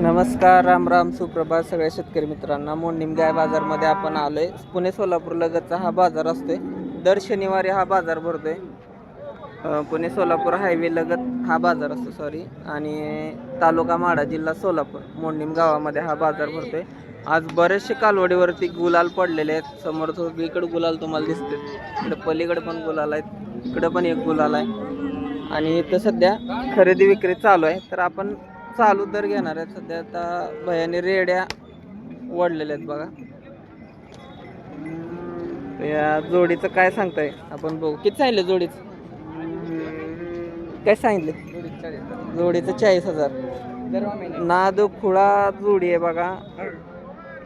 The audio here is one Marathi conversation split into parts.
नमस्कार, राम राम, सुप्रभात सगळ्या शेतकरी मित्रांना. मोडणीम गाय बाजारमध्ये आपण आलोय. पुणे सोलापूर लगतचा हा बाजार असतोय. दर शनिवारी हा बाजार भरतोय. पुणे सोलापूर हायवे लगत हा बाजार असतो आणि तालुका माढा, जिल्हा सोलापूर, मोडणीम गावामध्ये हा बाजार भरतोय. आज बरेचसे कालवडीवरती गुलाल पडलेले आहेत. समोर इकडे गुलाल तुम्हाला दिसते, इकडे पलीकडे पण गुलाल आहेत, इकडे पण एक गुलाल आहे आणि इथं सध्या खरेदी विक्री चालू आहे. तर आपण चालू दर घेणार आहेत. सध्या आता भयाने रेड्या वाढलेल्या आहेत बघा. या जोडीचं काय सांगताय आपण बघू. किती सांगितलं जोडीचं? काय सांगितले? जोडीचं 40,000. नाद खुळा जोडी आहे बघा.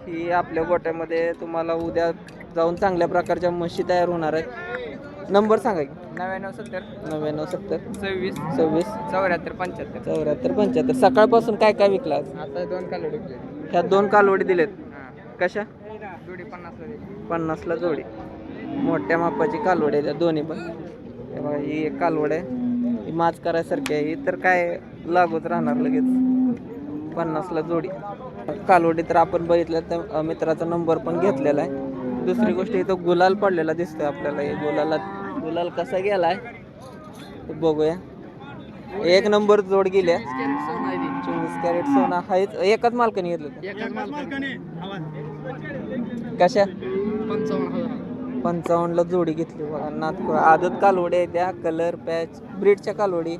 ही आपल्या गोट्यामध्ये तुम्हाला उद्या जाऊन चांगल्या प्रकारच्या म्हशी तयार होणार आहेत. नंबर सांगा की. 9970 9970 26 26 74 75. 74 75. सकाळपासून काय काय विकला आज? आता 2 कालवडी विकले. ह्या 2 कालवडी दिलेत. कशा? जोडी 50 ला दिली. 50 ला जोडी. मोठ्या मापाची कालवड आहे त्या दोन्ही पण. हे बघा, ही एक कालवड आहे, ही माच करायसारखी आहे. ही तर काय लागूच राहणार लगेच. 50 ला जोडी कालवडी. तर आपण बघितलं तर मित्राचा नंबर पण घेतलेला आहे. दुसरी गोष्ट इथं गुलाल पडलेला दिसतोय आपल्याला. हे गुलाल कसा गेलाय ते बघूया. एक नंबर जोड गेल्या. 24 कॅरेट सोना हायच. एकाच मालकाने घेतलं. कशा? 55 ला जोडी घेतली बघा. नाथ आदत कालवडी आहे त्या. कलर पॅच ब्रीडच्या कालवडी.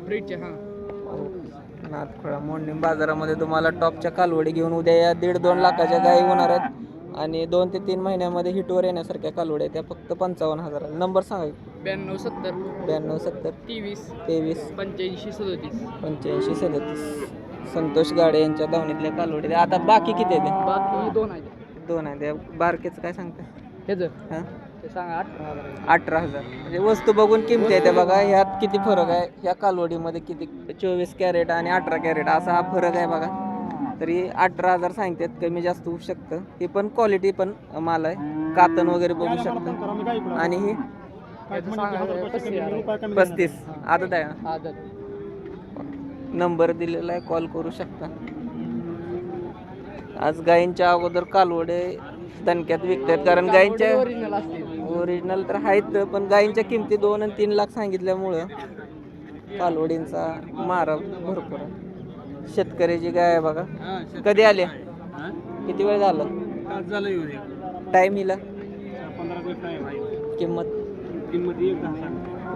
नाथखोळा मोडणीम बाजारामध्ये तुम्हाला टॉपच्या कालवडी घेऊन उद्या या 1.5-2 लाखाच्या गायी होणार आहेत आणि 2 ते 3 महिन्यामध्ये हिटवर येण्यासारख्या कालवड्या त्या फक्त 55,000. नंबर सांगा. 9270 9270 23 23 85 37. 85 37. संतोष गाडे यांच्या दावणीतल्या कालवडी. आता बाकी किती आहे ते? बाकी 2 आहेत. 2 आहे त्या. बारकेचं काय सांगता? हेच हां, ते सांगा 18,000. 18,000. म्हणजे वस्तू बघून किमती आहे त्या बघा. ह्यात किती फरक आहे. ह्या कालवडीमध्ये किती 24 कॅरेट आणि 18 कॅरेट असा हा फरक आहे बघा. तरी 18,000 सांगतात. कमी जास्त होऊ शकतं. ही पण क्वालिटी पण माल आहे. कातन वगैरे बघू शकतं. आणि ही 35 आदत आहे. आदत. नंबर दिलेला आहे, कॉल करू शकता. आज गायींच्या अगोदर कालवडे दणक्यात विकतात, कारण गायींच्या ओरिजिनल असतील. ओरिजिनल तर आहेत, पण गायींच्या किमती 2 आणि 3 लाख सांगितल्यामुळं कालवडींचा मारा भरपूर आहे. शेतकऱ्याची गाय आहे बघा. कधी आले? किती वेळ झालं? टाइम हिला? किंमत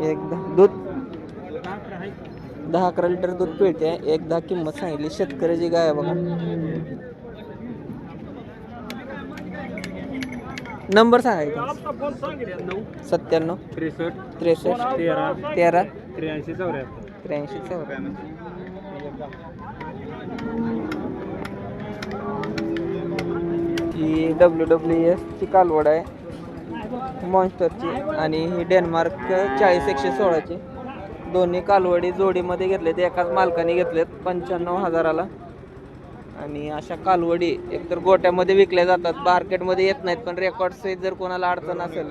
एकदा दूध 10-11 लिटर दूध पिळते. एकदा किंमत सांगितली. शेतकऱ्याची गाय आहे बघा. नंबर सांगायचा. 97 63 13 83 84. 83 84. ही WWS ची कालवड आहे, मॉन्स्टरची. आणि ही डेन्मार्क 40-116 ची. दोन्ही कालवडी जोडीमध्ये घेतलेत. एकाच मालकाने घेतलेत 95,000ला. आणि अशा कालवडी एकतर गोट्यामध्ये विकल्या जातात, मार्केटमध्ये येत नाहीत. पण रेकॉर्ड सहित जर कोणाला अडचण असेल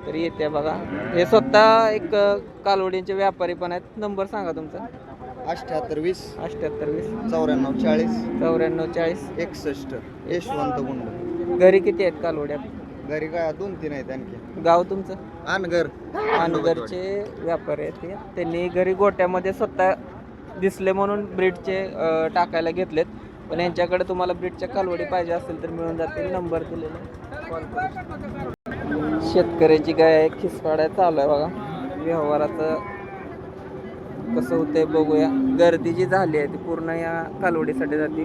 तर येते बघा. हे स्वतः एक कालवडींचे व्यापारी पण आहेत. नंबर सांगा तुमचा. 78 20 78 20 94 40 94 40 61. यशवंत गुंड. घरी किती आहेत कालवड्या? घरी काय 2-3 आहेत आणखी. गाव तुमचं? अनगर. अनगरचे व्यापारी आहेत ते. त्यांनी घरी गोट्यामध्ये स्वतः दिसले म्हणून ब्रीडचे टाकायला घेतलेत. पण यांच्याकडे तुम्हाला ब्रीडच्या कालवडी पाहिजे असेल तर मिळून जातील. नंबर दिलेला, कॉल करू. शेतकऱ्याची गाय खिसपाड्या चालू आहे बघा. व्यवहाराचं कसं होतंय बघूया. गर्दी जी झाली आहे ती पूर्ण या कालवडीसाठी जाते.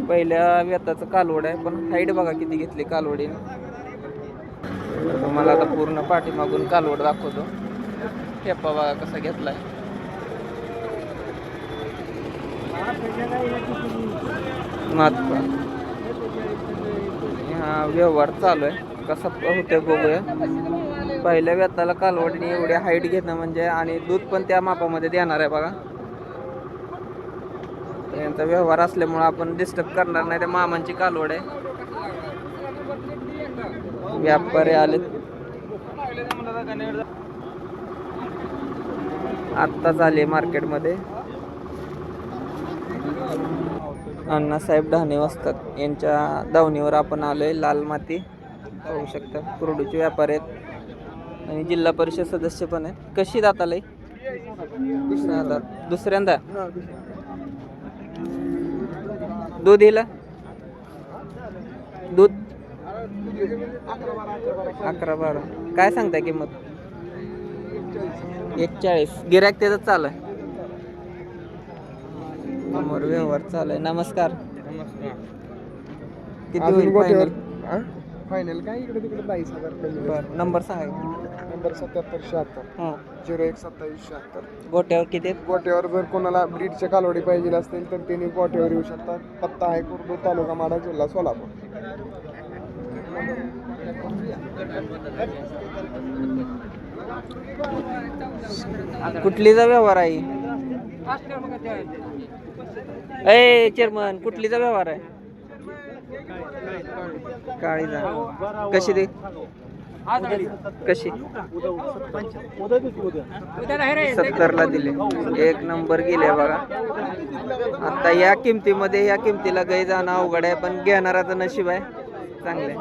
पहिल्या व्यताचं कालवड आहे, पण हाईट बघा किती घेतली कालवडीने. तुम्हाला आता पूर्ण पाठीमागून कालवड दाखवतो. ठेपा बघा कसा घेतलाय. हा व्यवहार चालू आहे. कसा होतोय बघूया. पहिल्या व्यताला कालवडीने एवढी हाईट घेणं म्हणजे, आणि दूध पण त्या मापामध्ये देणार आहे बघा. यांचा व्यवहार असल्यामुळे आपण डिस्टर्ब करणार नाही. त्या मामांची कालवड आहे. व्यापारी आलेत. आत्ताच आले मार्केटमध्ये. अण्णासाहेब ढाणे वस्तात यांच्या दावणीवर आपण आलोय. लाल माती पाहू शकता. कुरडूचे व्यापारी आहेत आणि जिल्हा परिषद सदस्य पण आहेत. कशी दाताला दुसऱ्यांदा दूध येईल दूध 11-12. काय सांगताय किंमत? 41. गिऱ्हाईक त्याचं चालू आहे. समोर व्यवहार चालू आहे. नमस्कार. किती होईल फायनल? फायनल काय इकडे तिकडे 22,000 कमी. बरं नंबर सांगा. नंबर 7776 012776. गोट्यावर किती आहेत? गोट्यावर जर कोणाला ब्रीडच्या कालवडी पाहिजे असतील तर त्यांनी गोट्यावर येऊ शकतात. पत्ता आहे कुर्डू, तालुका माढा, जिल्हा सोलापूर. कुठलीचा व्यवहार आहे? ए चेअरमन कुठलीचा व्यवहार आहे? काळीचा. कशी दे कशी? 70ला दिले. एक नंबर गेले बघा. आता या किमतीमध्ये या किमतीला गाई जाणं अवघड आहे, पण घेणाराचं नशीब आहे चांगले.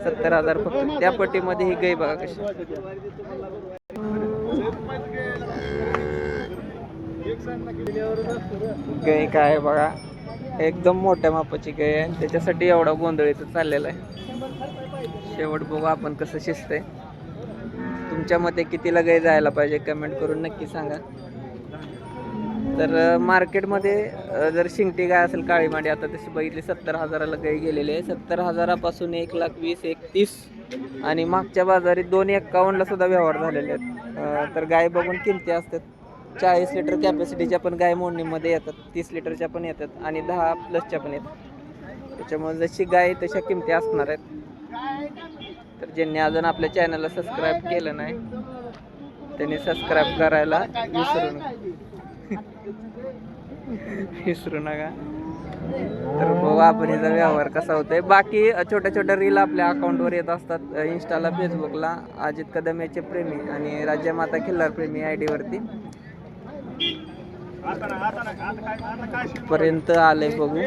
70,000 फक्त. त्या पट्टीमध्ये ही गाई बघा कशी. गाय काय आहे बघा, एकदम मोठ्या मापाची गाय आहे. त्याच्यासाठी एवढा गोंधळ इथं चाललेला आहे. शेवट बघू आपण कसं शिजतंय. तुमच्या मते कितीला गाय जायला पाहिजे कमेंट करून नक्की सांगा. तर मार्केटमध्ये जर शिंगटी गाय असेल काळी माडी, आता तशी बघितली 70,000ला गाय गेलेली आहे. 70,000पासून 1,20,000, 1,30,000 आणि मागच्या बाजारी 2,51ला सुद्धा व्यवहार झालेले आहेत. तर गाय बघून किमती असतात. 40 लिटर कॅपॅसिटीच्या पण गाय मोडणीमध्ये येतात, 30 लिटरच्या पण येतात आणि 10+ पण येतात. त्याच्यामुळे जशी गाय तशा किमती असणार आहेत. तर ज्यांनी अजून आपल्या चॅनलला सबस्क्राईब केलं नाही त्यांनी सबस्क्राईब करायला विसरू नका. तर बघू आपण याचा व्यवहार कसा होतोय. बाकी छोट्या छोट्या रील आपल्या अकाउंटवर येत असतात, इंस्टाला, फेसबुकला. अजित कदम याचे प्रेमी आणि राज्यमाता खिल्लार प्रेमी ID वरती पर्यंत आलंय बघू.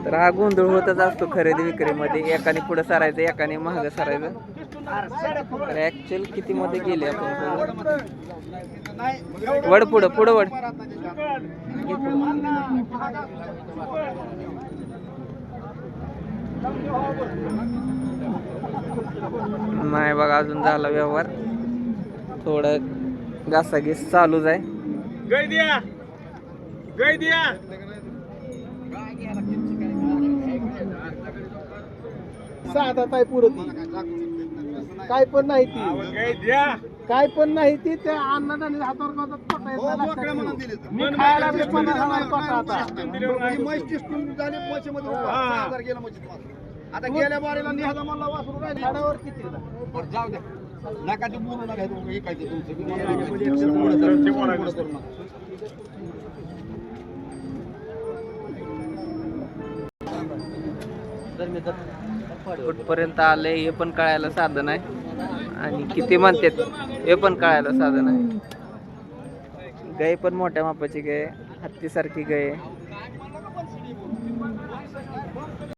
तर हा गोंधळ होतच असतो खरेदी विक्रीमध्ये. एकाने पुढे सरायचं, एकाने मागं सरायचं. तर ऍक्च्युअल किती मध्ये गेले आपण? वड पुढं पुढं वड. नाही बघा अजून झाला व्यवहार. थोडं घासाघीस चालूच आहे. साधा काय पुरती काय पण नाही ती, काय पण नाही ती. त्या अन्नदानी हातावर खायला बी 50,000 पडला आता. आता गेल्या बारीला निघाला मला वासरू राहिला झाडावर किती जाऊ द्या. नका ते बोलू नका. कुठपर्यंत आले हे पण कळायला साधन आहे आणि किती म्हणतात हे पण कळायला साधन आहे. गाय पण मोठ्या मापाची गाय, हत्तीसारखी गाय.